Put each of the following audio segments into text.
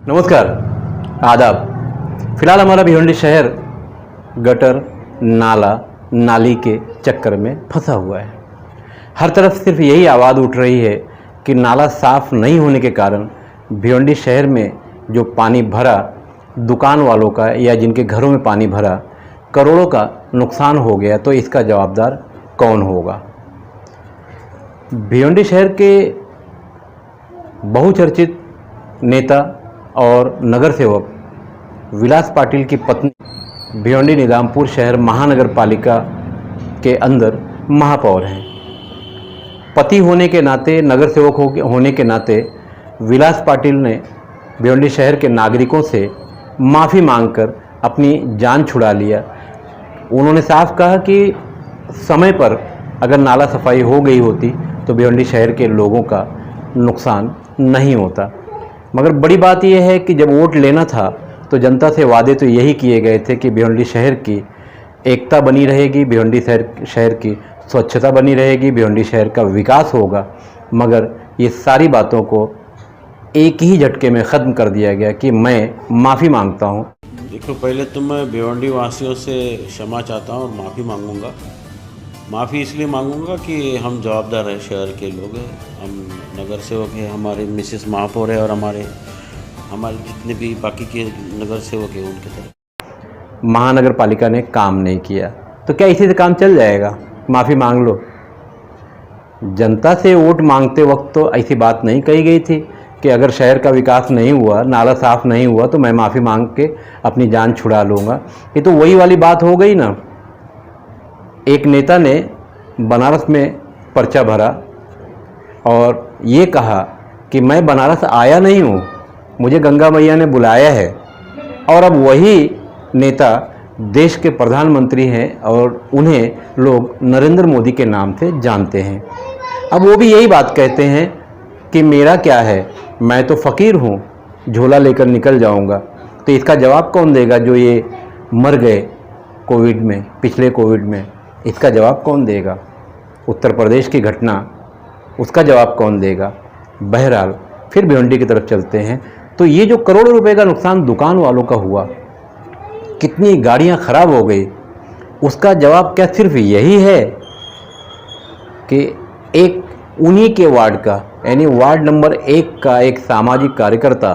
नमस्कार, आदाब। फिलहाल हमारा भिवंडी शहर गटर, नाला, नाली के चक्कर में फंसा हुआ है। हर तरफ सिर्फ यही आवाज़ उठ रही है कि नाला साफ़ नहीं होने के कारण भिवंडी शहर में जो पानी भरा, दुकान वालों का या जिनके घरों में पानी भरा, करोड़ों का नुकसान हो गया। तो इसका जवाबदार कौन होगा? भिवंडी शहर के बहुचर्चित नेता और नगर सेवक विलास पाटिल की पत्नी भिवंडी निजामपुर शहर महानगर पालिका के अंदर महापौर हैं। पति होने के नाते, नगर सेवक होने के नाते विलास पाटिल ने भिवंडी शहर के नागरिकों से माफ़ी मांगकर अपनी जान छुड़ा लिया। उन्होंने साफ कहा कि समय पर अगर नाला सफाई हो गई होती तो भिवंडी शहर के लोगों का नुकसान नहीं होता। मगर बड़ी बात यह है कि जब वोट लेना था तो जनता से वादे तो यही किए गए थे कि भिवंडी शहर की एकता बनी रहेगी, भिवंडी शहर की स्वच्छता बनी रहेगी, भिवंडी शहर का विकास होगा। मगर ये सारी बातों को एक ही झटके में ख़त्म कर दिया गया कि मैं माफ़ी मांगता हूँ। देखो, पहले तो मैं भिवंडी वासियों से क्षमा चाहता हूँ और माफ़ी मांगूंगा। माफ़ी इसलिए मांगूंगा कि हम जवाबदार हैं, शहर के लोग हैं, हम नगर सेवक हैं, हमारे मिसेस महापौर है और हमारे जितने भी बाकी के नगर सेवक हैं उनके तरफ महानगर पालिका ने काम नहीं किया तो क्या इसी से काम चल जाएगा? माफ़ी मांग लो। जनता से वोट मांगते वक्त तो ऐसी बात नहीं कही गई थी कि अगर शहर का विकास नहीं हुआ, नाला साफ़ नहीं हुआ तो मैं माफ़ी मांग के अपनी जान छुड़ा लूँगा। ये तो वही वाली बात हो गई ना। एक नेता ने बनारस में पर्चा भरा और ये कहा कि मैं बनारस आया नहीं हूँ, मुझे गंगा मैया ने बुलाया है। और अब वही नेता देश के प्रधानमंत्री हैं और उन्हें लोग नरेंद्र मोदी के नाम से जानते हैं। अब वो भी यही बात कहते हैं कि मेरा क्या है, मैं तो फ़कीर हूँ, झोला लेकर निकल जाऊँगा। तो इसका जवाब कौन देगा जो ये मर गए कोविड में, पिछले कोविड में? इसका जवाब कौन देगा? उत्तर प्रदेश की घटना, उसका जवाब कौन देगा? बहरहाल फिर भिवंडी की तरफ चलते हैं। तो ये जो करोड़ों रुपए का नुकसान दुकान वालों का हुआ, कितनी गाड़ियां खराब हो गई, उसका जवाब क्या सिर्फ यही है कि एक उन्हीं के वार्ड का, यानी वार्ड नंबर 1 का एक सामाजिक कार्यकर्ता,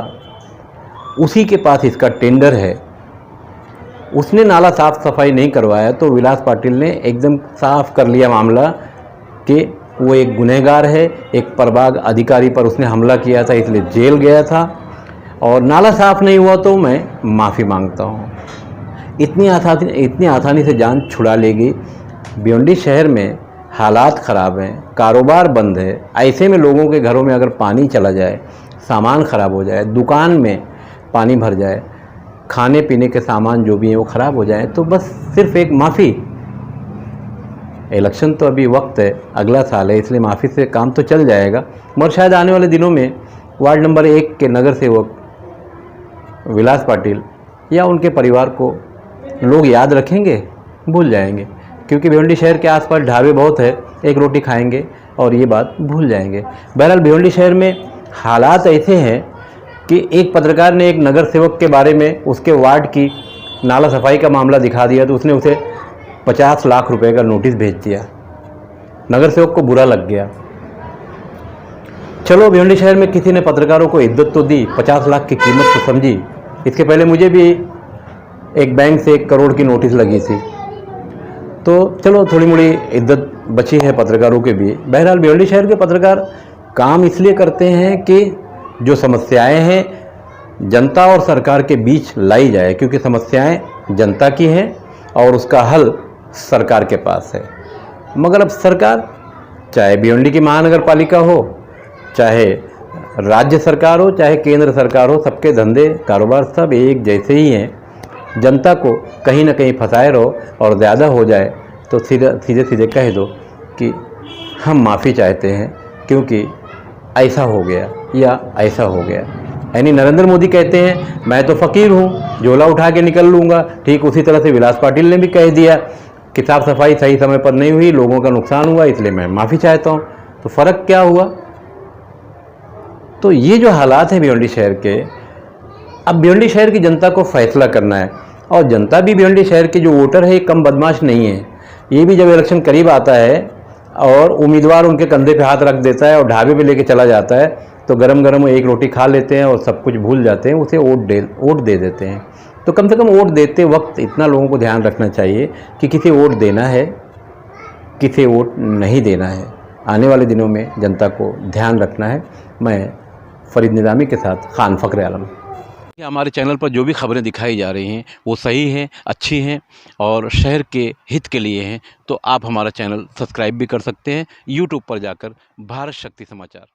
उसी के पास इसका टेंडर है, उसने नाला साफ सफाई नहीं करवाया तो विलास पाटिल ने एकदम साफ कर लिया मामला कि वो एक गुनहगार है, एक प्रभाग अधिकारी पर उसने हमला किया था इसलिए जेल गया था और नाला साफ नहीं हुआ तो मैं माफ़ी मांगता हूँ। इतनी आसानी से जान छुड़ा लेगी। भिवंडी शहर में हालात ख़राब हैं, कारोबार बंद है। ऐसे में लोगों के घरों में अगर पानी चला जाए, सामान ख़राब हो जाए, दुकान में पानी भर जाए, खाने पीने के सामान जो भी हैं वो ख़राब हो जाए, तो बस सिर्फ एक माफ़ी। इलेक्शन तो अभी वक्त है, अगला साल है, इसलिए माफ़ी से काम तो चल जाएगा। मगर शायद आने वाले दिनों में वार्ड नंबर 1 के नगर सेवक विलास पाटिल या उनके परिवार को लोग याद रखेंगे, भूल जाएंगे। क्योंकि भिवंडी शहर के आसपास ढाबे बहुत है, एक रोटी खाएंगे और ये बात भूल जाएंगे। बहरहाल भिवंडी शहर में हालात ऐसे हैं कि एक पत्रकार ने एक नगर सेवक के बारे में उसके वार्ड की नाला सफाई का मामला दिखा दिया तो उसने उसे 50 लाख रुपए का नोटिस भेज दिया। नगर सेवक को बुरा लग गया। चलो, भिवंडी शहर में किसी ने पत्रकारों को इज्जत तो दी, 50 लाख की कीमत तो समझी। इसके पहले मुझे भी एक बैंक से 1 करोड़ की नोटिस लगी थी, तो चलो थोड़ी मोड़ी इज्जत बची है पत्रकारों के भी। बहरहाल भिवंडी शहर के पत्रकार काम इसलिए करते हैं कि जो समस्याएं हैं जनता और सरकार के बीच लाई जाए, क्योंकि समस्याएं जनता की हैं और उसका हल सरकार के पास है। मगर अब सरकार, चाहे भिवंडी की महानगर पालिका हो, चाहे राज्य सरकार हो, चाहे केंद्र सरकार हो, सबके धंधे कारोबार सब एक जैसे ही हैं। जनता को कहीं ना कहीं फंसाए रहो और ज़्यादा हो जाए तो सीधे सीधे कह दो कि हम माफ़ी चाहते हैं क्योंकि ऐसा हो गया या ऐसा हो गया। यानी नरेंद्र मोदी कहते हैं मैं तो फ़कीर हूँ, झोला उठा के निकल लूँगा। ठीक उसी तरह से विलास पाटिल ने भी कह दिया कि साफ सफाई सही समय पर नहीं हुई, लोगों का नुकसान हुआ, इसलिए मैं माफ़ी चाहता हूँ। तो फ़र्क क्या हुआ? तो ये जो हालात हैं भिवंडी शहर के, अब भिवंडी शहर की जनता को फैसला करना है, और जनता भी भिवंडी शहर के जो वोटर है कम बदमाश नहीं है। ये भी जब इलेक्शन करीब आता है और उम्मीदवार उनके कंधे पे हाथ रख देता है और ढाबे पे लेके चला जाता है, तो गरम गरम एक रोटी खा लेते हैं और सब कुछ भूल जाते हैं, उसे वोट दे देते हैं। तो कम से कम वोट देते वक्त इतना लोगों को ध्यान रखना चाहिए कि किसे वोट देना है, किसे वोट नहीं देना है। आने वाले दिनों में जनता को ध्यान रखना है। मैं फरीद निज़ामी के साथ खान फ़ख्र आलम। हमारे चैनल पर जो भी खबरें दिखाई जा रही हैं वो सही हैं, अच्छी हैं और शहर के हित के लिए हैं, तो आप हमारा चैनल सब्सक्राइब भी कर सकते हैं यूट्यूब पर जाकर भारत शक्ति समाचार।